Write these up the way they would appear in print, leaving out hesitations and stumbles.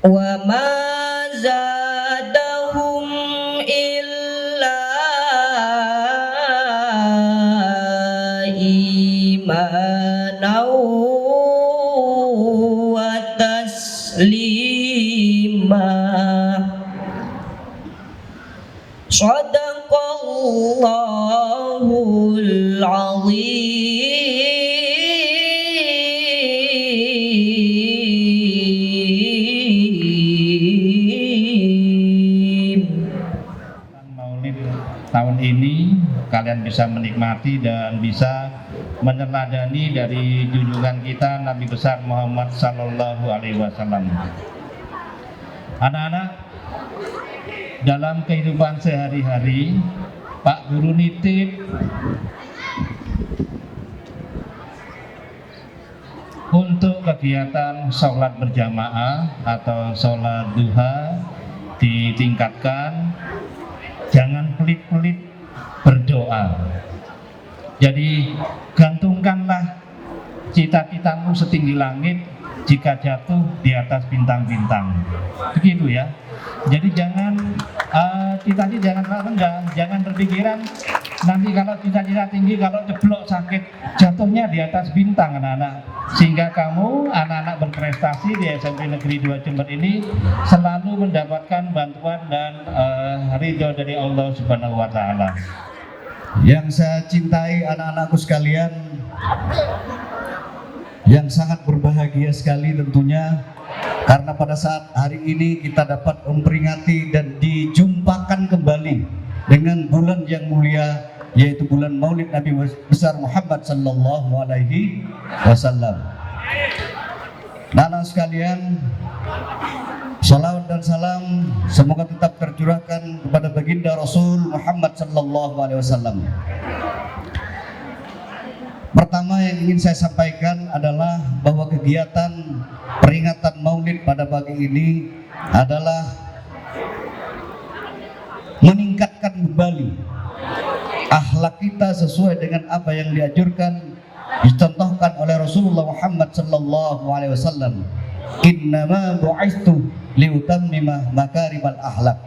wa ma zadahum illa imanan wa taslima. Shadaqallahul azim. Maulid tahun ini kalian bisa menikmati dan bisa meneladani dari junjungan kita Nabi besar Muhammad Sallallahu Alaihi Wasallam. Anak-anak, dalam kehidupan sehari-hari, Pak Guru nitip untuk kegiatan sholat berjamaah atau sholat duha ditingkatkan, jangan pelit-pelit berdoa. Jadi gantungkanlah cita-citamu setinggi langit jika jatuh di atas bintang-bintang. Begitu ya. Jadi jangan cita-cita jangan rendah, jangan berpikiran nanti kalau cita-cita tinggi kalau jeblok sakit jatuhnya di atas bintang anak-anak. Sehingga kamu anak-anak berprestasi di SMP Negeri 2 Jember ini selalu mendapatkan bantuan dan ridho dari Allah Subhanahu wa taala. Yang saya cintai anak-anakku sekalian, yang sangat berbahagia sekali tentunya karena pada saat hari ini kita dapat memperingati dan dijumpakan kembali dengan bulan yang mulia, yaitu bulan Maulid Nabi besar Muhammad Sallallahu Alaihi Wasallam. Anak sekalian, salawat dan salam semoga tetap tercurahkan kepada baginda Rasul Muhammad Sallallahu Alaihi Wasallam. Pertama yang ingin saya sampaikan adalah bahwa kegiatan peringatan Maulid pada pagi ini adalah meningkatkan kembali akhlak kita sesuai dengan apa yang dianjurkan, dicontohkan oleh Rasulullah Muhammad Sallallahu Alaihi Wasallam. Innama bu'istu liutammima makarimal akhlak.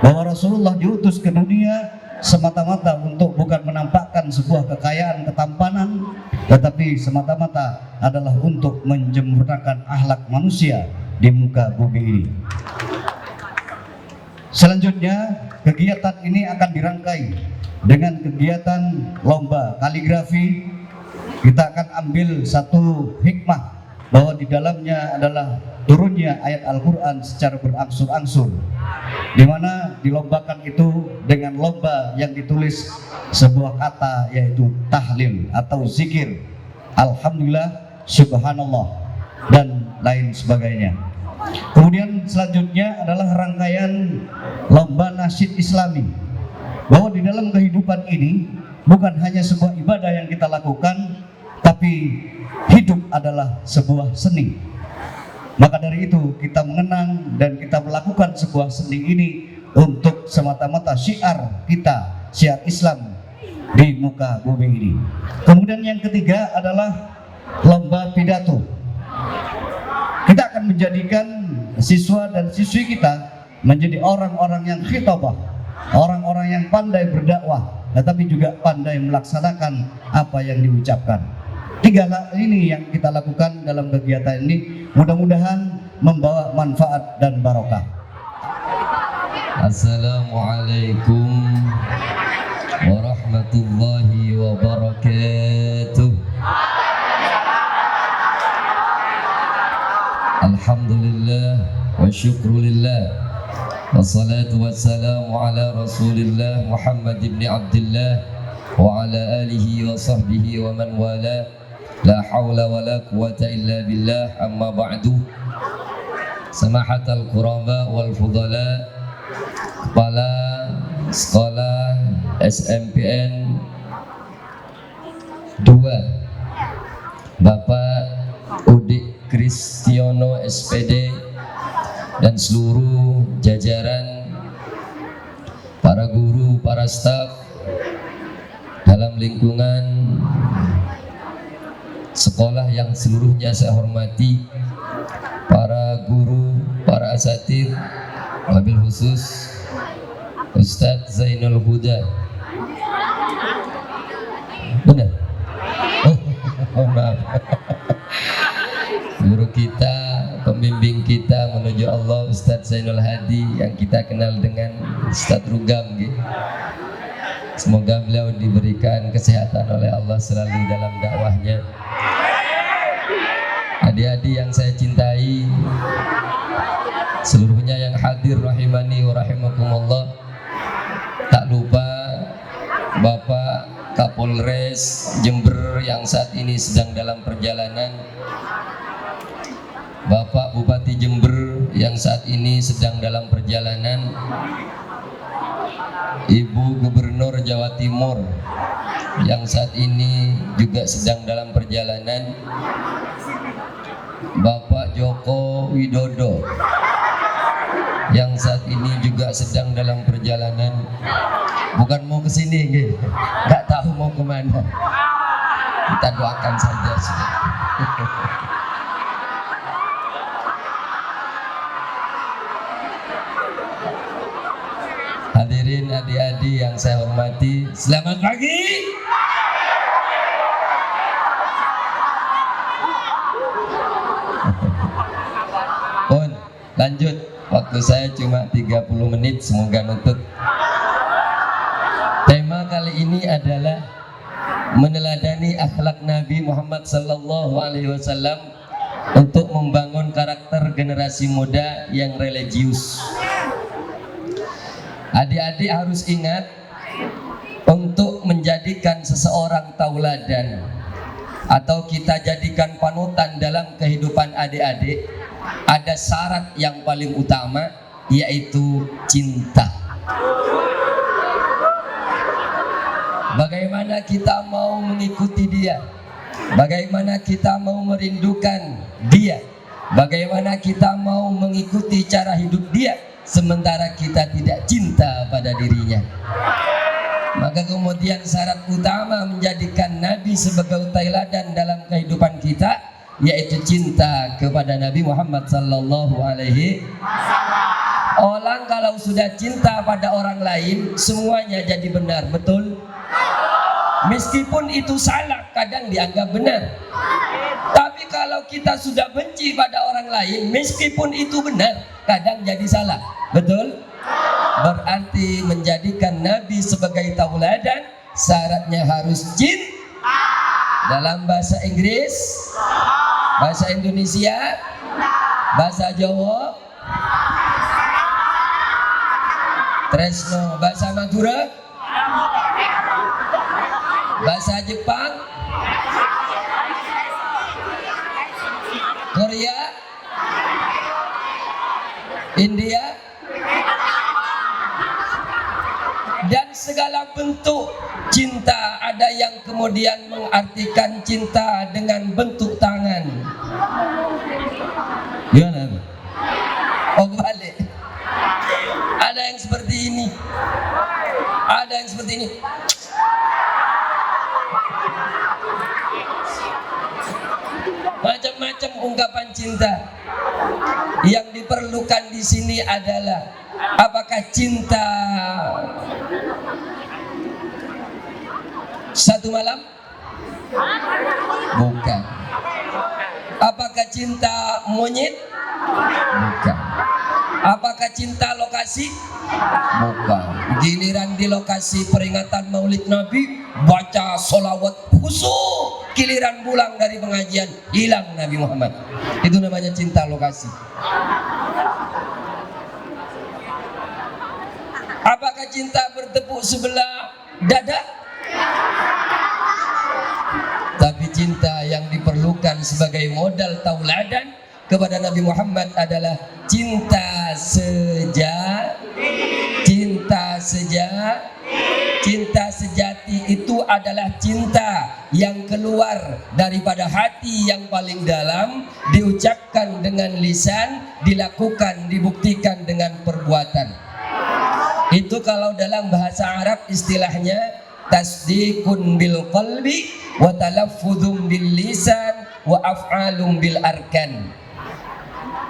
Bahwa Rasulullah diutus ke dunia semata-mata untuk bukan menampakkan sebuah kekayaan ketampanan, tetapi semata-mata adalah untuk menyempurnakan akhlak manusia di muka bumi ini. Selanjutnya kegiatan ini akan dirangkai dengan kegiatan lomba kaligrafi. Kita akan ambil satu hikmah bahwa di dalamnya adalah turunnya ayat Al-Quran secara berangsur-angsur, di mana dilombakan itu dengan lomba yang ditulis sebuah kata yaitu tahlil atau zikir, alhamdulillah, subhanallah, dan lain sebagainya. Kemudian selanjutnya adalah rangkaian lomba nasyid islami, bahwa di dalam kehidupan ini bukan hanya sebuah ibadah yang kita lakukan, tapi hidup adalah sebuah seni. Maka dari itu kita mengenang dan kita melakukan sebuah seni ini untuk semata-mata syiar kita, syiar Islam di muka bumi ini. Kemudian yang ketiga adalah lomba pidato. Kita akan menjadikan siswa dan siswi kita menjadi orang-orang yang khitabah, orang-orang yang pandai berdakwah, tetapi juga pandai melaksanakan apa yang diucapkan. Tiga hal ini yang kita lakukan dalam kegiatan ini, mudah-mudahan membawa manfaat dan barokah. Assalamualaikum warahmatullahi wabarakatuh. Alhamdulillah wa syukrulillah, wassalatu wassalamu ala rasulillah Muhammad ibn Abdullah wa ala alihi wa sahbihi wa man wala. La hawla wa la quwata illa billah, amma ba'du. Samahatal kurama wal fudala, kepala sekolah SMPN 2 Bapak Udik Kristiono SPD dan seluruh jajaran, para guru, para staf dalam lingkungan sekolah yang seluruhnya saya hormati, para guru, para asatidz, wabil khusus Ustadz Zainul Huda. Benar? Oh maaf. Guru kita, pembimbing kita menuju Allah, Ustadz Zainul Hadi, yang kita kenal dengan Ustadz Rugam gitu. Semoga beliau diberikan kesehatan oleh Allah selalu dalam dakwahnya. Adik-adik yang saya cintai, seluruhnya yang hadir rahimani wa rahimakumullah. Tak lupa Bapak Kapolres Jember yang saat ini sedang dalam perjalanan, Bapak Bupati Jember yang saat ini sedang dalam perjalanan, Ibu Gubernur Jawa Timur yang saat ini juga sedang dalam perjalanan, Bapak Joko Widodo yang saat ini juga sedang dalam perjalanan. Bukan mau ke sini, nggak tahu mau kemana. Kita doakan saja. Hadirin adik-adik yang saya hormati, selamat pagi. Pun lanjut, waktu saya cuma 30 menit, semoga nutut. Tema kali ini adalah meneladani akhlak Nabi Muhammad sallallahu alaihi wasallam untuk membangun karakter generasi muda yang religius. Adik-adik harus ingat, untuk menjadikan seseorang tauladan atau kita jadikan panutan dalam kehidupan adik-adik, ada syarat yang paling utama, yaitu cinta. Bagaimana kita mau mengikuti dia, bagaimana kita mau merindukan dia, bagaimana kita mau mengikuti cara hidup dia, sementara kita tidak cinta pada dirinya. Maka kemudian syarat utama menjadikan Nabi sebagai tauladan dalam kehidupan kita, yaitu cinta kepada Nabi Muhammad sallallahu alaihi wasallam. Orang kalau sudah cinta pada orang lain, semuanya jadi benar, betul? Meskipun itu salah, kadang dianggap benar. Tapi kalau kita sudah benci pada orang lain, meskipun itu benar, kadang jadi salah, betul? Berarti menjadikan Nabi sebagai tauladan, syaratnya harus cinta. Dalam bahasa Inggris, bahasa Indonesia, bahasa Jawa, Tresno, bahasa Madura, bahasa Jepang, Korea, India, dan segala bentuk cinta. Ada yang kemudian mengartikan cinta dengan bentuk tangan. Gimana? Oh, balik. Ada yang seperti ini, ada yang seperti ini. Macam-macam ungkapan cinta. Yang diperlukan di sini adalah, apakah cinta satu malam? Bukan. Apakah cinta monyet? Bukan. Apakah cinta lokasi? Bukan. Giliran di lokasi peringatan Maulid Nabi, baca sholawat khusyuk. Giliran pulang dari pengajian, hilang Nabi Muhammad. Itu namanya cinta lokasi. Apakah cinta bertepuk sebelah dada? Tapi cinta yang diperlukan sebagai modal tauladan kepada Nabi Muhammad adalah cinta sejati. Cinta sejati. Cinta sejati itu adalah cinta yang keluar daripada hati yang paling dalam, diucapkan dengan lisan, dilakukan, dibuktikan dengan perbuatan. Itu kalau dalam bahasa Arab istilahnya tasdiqun bil qalbi wa talaffuzum bil lisan wa af'alum bil arkan.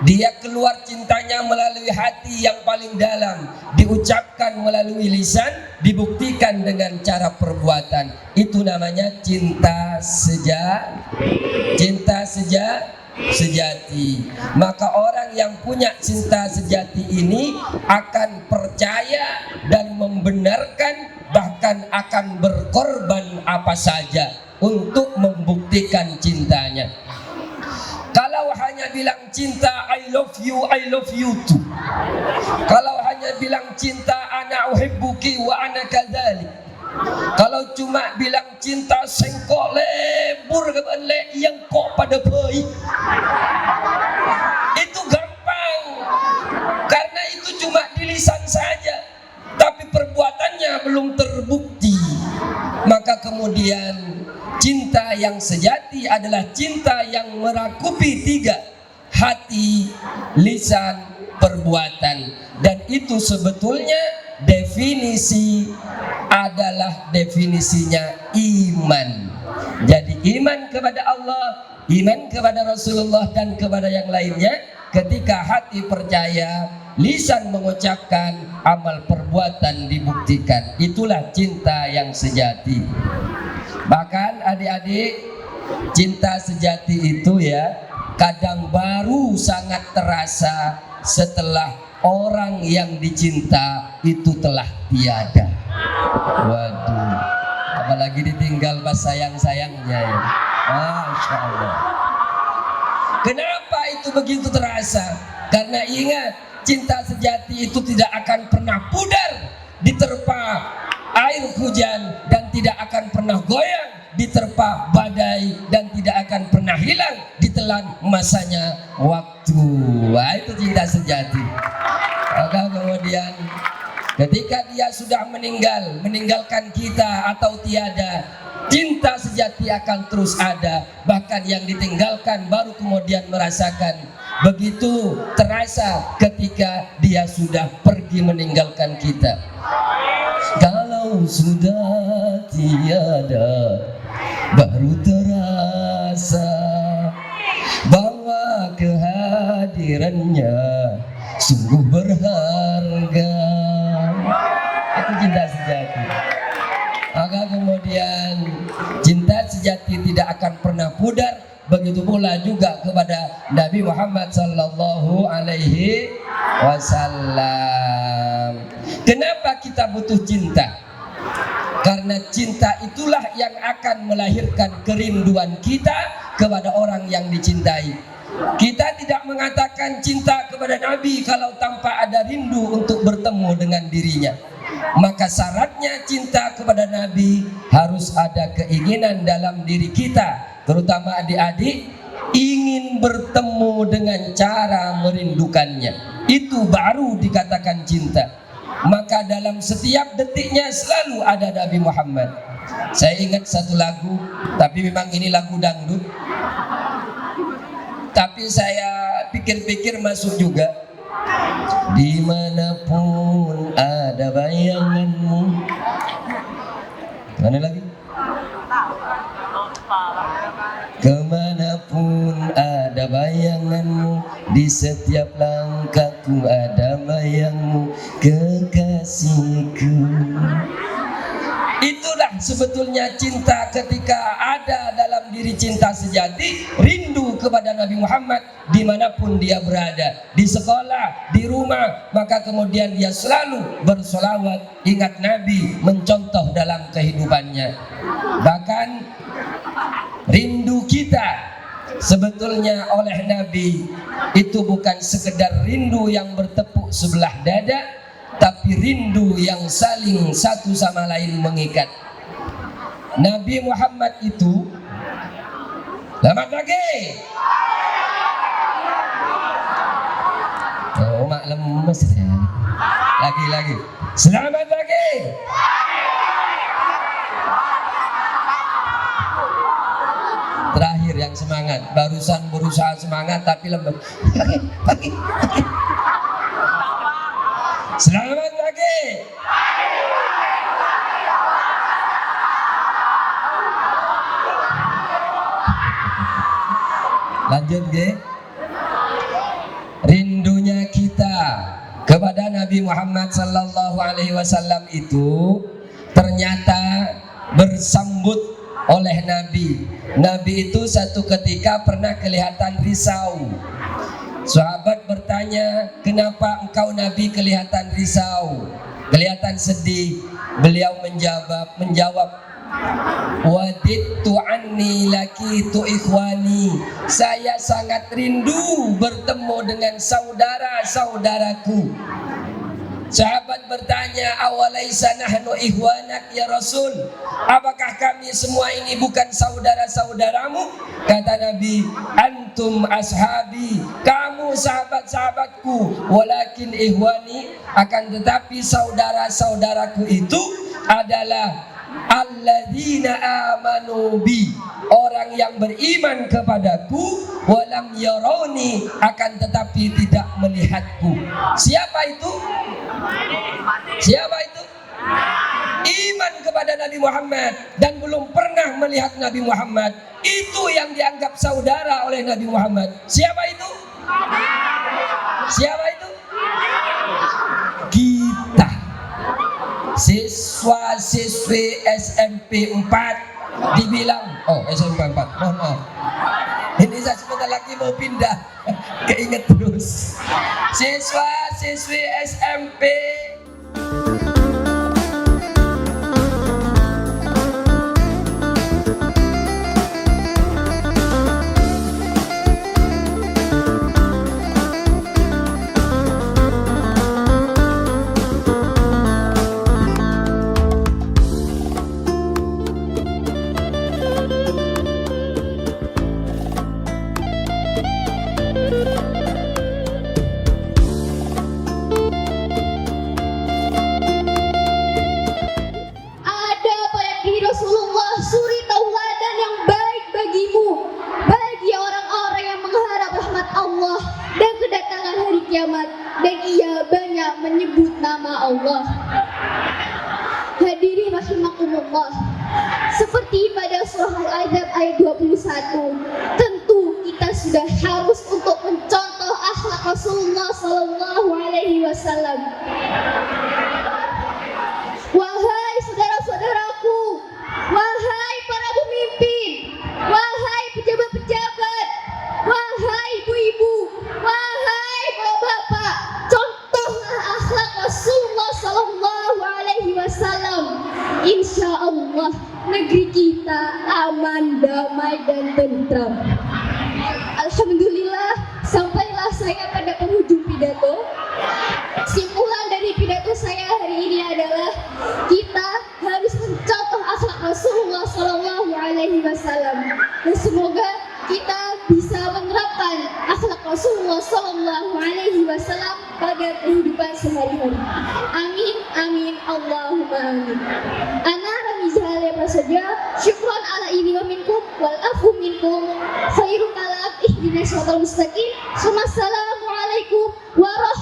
Dia keluar cintanya melalui hati yang paling dalam, diucapkan melalui lisan, dibuktikan dengan cara perbuatan. Itu namanya cinta sejati. Maka orang yang punya cinta sejati ini akan percaya dan membenarkan, bahkan akan berkorban apa saja untuk membuktikan cintanya. Kalau hanya bilang cinta I love you too. Kalau hanya bilang cinta ana uhibbuki wa ana kadzalik. Kalau cuma bilang cinta sengkok lebur ke le yang kok pada pei. Itu gampang. Karena itu cuma di lisan saja, tapi perbuatannya belum terbukti. Maka kemudian cinta yang sejati adalah cinta yang merakupi 3: hati, lisan, perbuatan. Dan itu sebetulnya definisinya iman. Jadi iman kepada Allah, iman kepada Rasulullah dan kepada yang lainnya, ketika hati percaya, lisan mengucapkan, amal perbuatan dibuktikan. Itulah cinta yang sejati. Bahkan adik-adik, cinta sejati itu ya kadang baru sangat terasa setelah orang yang dicinta itu telah tiada. Waduh, apalagi ditinggal pas sayang-sayangnya ya. Masya Allah. Kenapa itu begitu terasa? Karena ingat, cinta sejati itu tidak akan pernah pudar diterpa air hujan, dan tidak akan pernah goyang diterpa badai, dan tidak akan pernah hilang ditelan masanya waktu. Wah, itu cinta sejati. Maka kemudian ketika dia sudah meninggalkan kita atau tiada, cinta sejati akan terus ada. Bahkan yang ditinggalkan baru kemudian merasakan. Begitu terasa ketika dia sudah pergi meninggalkan kita. Kalau sudah tiada, baru terasa bahwa kehadirannya sungguh berharga. Itu cinta sejati. Maka kemudian cinta sejati tidak akan pernah pudar. Begitu pula juga kepada Nabi Muhammad sallallahu alaihi wasallam. Kenapa kita butuh cinta? Karena cinta itulah yang akan melahirkan kerinduan kita kepada orang yang dicintai. Kita tidak mengatakan cinta kepada Nabi kalau tanpa ada rindu untuk bertemu dengan dirinya. Maka syaratnya cinta kepada Nabi harus ada keinginan dalam diri kita, terutama adik-adik, ingin bertemu dengan cara merindukannya. Itu baru dikatakan cinta. Maka dalam setiap detiknya selalu ada Nabi Muhammad. Saya ingat satu lagu, tapi memang ini lagu dangdut, tapi saya pikir-pikir masuk juga. Dimanapun ada bayanganmu. Mana lagi? Kemanapun ada bayanganmu, di setiap langkahku ada bayangmu, kekasihku. Itulah sebetulnya cinta ketika ada dalam diri cinta sejati, rindu kepada Nabi Muhammad dimanapun dia berada, di sekolah, di rumah, maka kemudian dia selalu bersolawat, ingat Nabi, mencontoh dalam kehidupannya. Bahkan rindu kita sebetulnya oleh Nabi itu bukan sekedar rindu yang bertepuk sebelah dada, tapi rindu yang saling satu sama lain mengikat. Nabi Muhammad itu, selamat pagi. Oh, mak lemes ya. Lagi. Selamat pagi. Terakhir yang semangat, barusan berusaha semangat tapi lemes. Pagi. Selamat pagi. Lanjut, Ge. rindunya kita kepada Nabi Muhammad sallallahu alaihi wasallam itu ternyata bersambut oleh Nabi. Nabi itu satu ketika pernah kelihatan risau. Sahabat bertanya, "Kenapa engkau Nabi kelihatan risau? Kelihatan sedih?" Beliau menjawab, "Wadidtu anni lakitu ikhwani." Saya sangat rindu bertemu dengan saudara-saudaraku. Sahabat bertanya, "Awalaisa nahnu ikhwanak ya Rasul?" Apakah kami semua ini bukan saudara-saudaramu? Kata Nabi, "Antum ashabi." Kamu sahabat-sahabatku. Walakin ikhwani, akan tetapi saudara-saudaraku itu adalah alladzina amanu bi, orang yang beriman kepadaku, walam yaroni, akan tetapi tidak melihatku. Siapa itu? Siapa itu? Iman kepada Nabi Muhammad dan belum pernah melihat Nabi Muhammad, itu yang dianggap saudara oleh Nabi Muhammad. Siapa itu? Siapa itu? Kita, siswa-siswi SMP 4, dibilang, oh SMP 4, mohon maaf, ini saya sebentar lagi mau pindah, keinget terus. Siswa-siswi SMP. Dan ia banyak menyebut nama Allah. Hadirin rahimakumullah, seperti pada surah Al-Ahzab ayat 21, tentu kita sudah harus untuk mencontoh akhlak Rasulullah sallallahu alaihi wasallam. Wahai saudara-saudaraku, wahai para pemimpin, wahai pejabat-pejabat, wahai ibu-ibu, wahai bapak-bapak, contohlah akhlak Rasulullah sallallahu alaihi wasallam. Insya Allah negeri kita aman, damai dan tentram. Alhamdulillah, sampailah saya pada penghujung pidato. Simpulan dari pidato saya hari ini adalah kita harus mencontoh akhlak Rasulullah sallallahu alaihi wasallam. Dan semoga kita bisa menerapkan akhlak Rasulullah sallallahu alaihi wasallam pada kehidupan sehari-hari. Amin amin Allahumma amin. Ana Ramizah Prasaja, syukran ala ini wa minkum wal afu minkum, khairul kalam ihdinas siratal mustaqim. Wassalamualaikum warahmatullahi